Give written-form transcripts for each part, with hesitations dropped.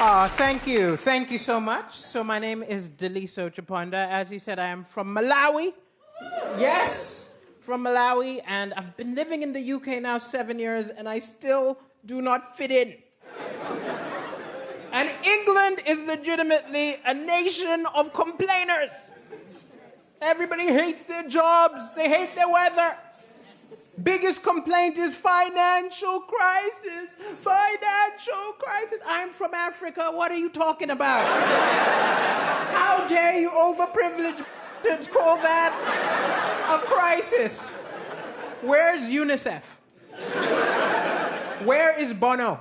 Thank you. Thank you so much. So my name is Daliso Chaponda. As he said, I am from Malawi. Yes, from Malawi. And I've been living in the UK now 7 years, and I still do not fit in. And England is legitimately a nation of complainers. Everybody hates their jobs. They hate their weather. Biggest complaint is financial crisis. Financial crisis. I'm from Africa. What are you talking about? How dare you overprivileged call that a crisis? Where's UNICEF? Where is Bono?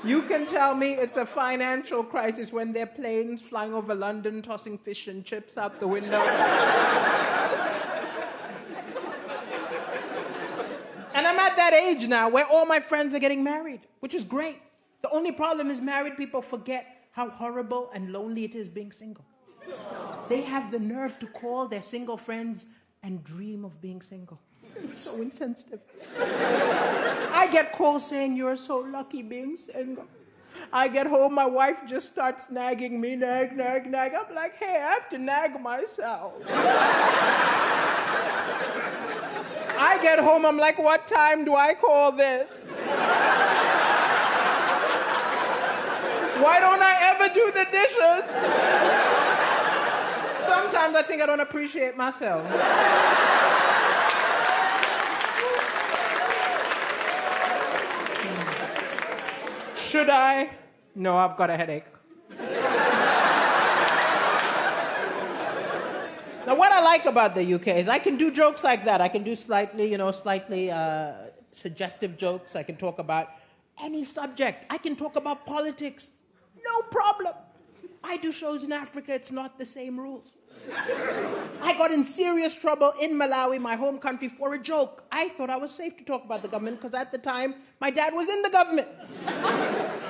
You can tell me it's a financial crisis when there are planes flying over London, tossing fish and chips out the window. And I'm at that age now where all my friends are getting married, which is great. The only problem is married people forget how horrible and lonely it is being single. They have the nerve to call their single friends and dream of being single. It's so insensitive. I get calls saying, "You're so lucky being single." I get home, my wife just starts nagging me, nag, nag, nag. I'm like, hey, I have to nag myself. I get home, I'm like, what time do I call this? Why don't I ever do the dishes? Sometimes I think I don't appreciate myself. Should I? No, I've got a headache. Now, what I like about the UK is I can do jokes like that. I can do slightly suggestive jokes. I can talk about any subject. I can talk about politics. No problem. I do shows in Africa. It's not the same rules. I got in serious trouble in Malawi, my home country, for a joke. I thought I was safe to talk about the government because at the time, my dad was in the government.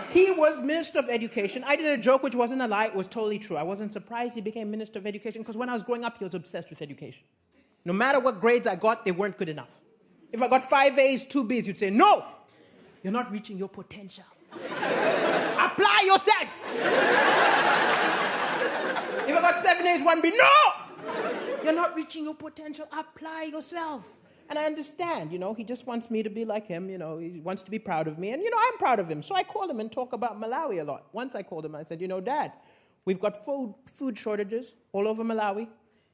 He was Minister of Education. I did a joke which wasn't a lie. It was totally true. I wasn't surprised he became Minister of Education because when I was growing up, he was obsessed with education. No matter what grades I got, they weren't good enough. If I got 5 A's, 2 B's, you'd say, no, you're not reaching your potential. Apply yourself. If I got 7 A's, 1 B, no! You're not reaching your potential. Apply yourself. And I understand, he just wants me to be like him, he wants to be proud of me. And, I'm proud of him. So I call him and talk about Malawi a lot. Once I called him, I said, Dad, we've got food shortages all over Malawi.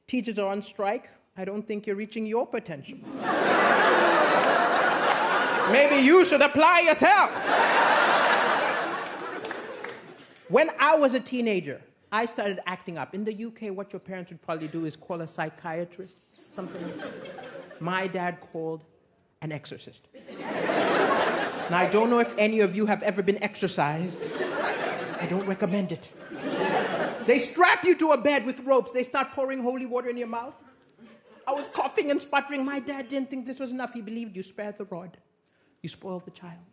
Teachers are on strike. I don't think you're reaching your potential. Maybe you should apply yourself. When I was a teenager, I started acting up. In the UK, what your parents would probably do is call a psychiatrist, something like that. My dad called an exorcist. Now, I don't know if any of you have ever been exorcised. I don't recommend it. They strap you to a bed with ropes. They start pouring holy water in your mouth. I was coughing and sputtering. My dad didn't think this was enough. He believed you spared the rod. You spoiled the child.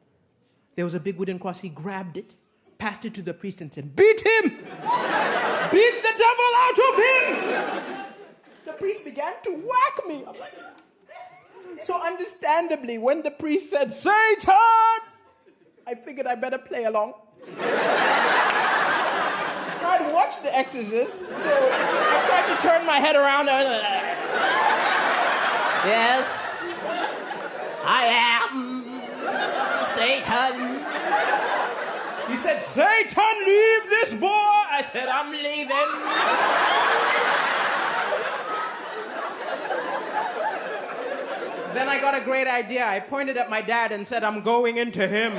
There was a big wooden cross. He grabbed it, passed it to the priest and said, beat him! Beat the devil out of him! The priest began to whack me. I'm like, so understandably, when the priest said, Satan! I figured I better play along. I'd watched The Exorcist, so I tried to turn my head around and yes, I am Satan. He said, Satan, leave this boy. I said, I'm leaving. Then I got a great idea. I pointed at my dad and said, I'm going into him.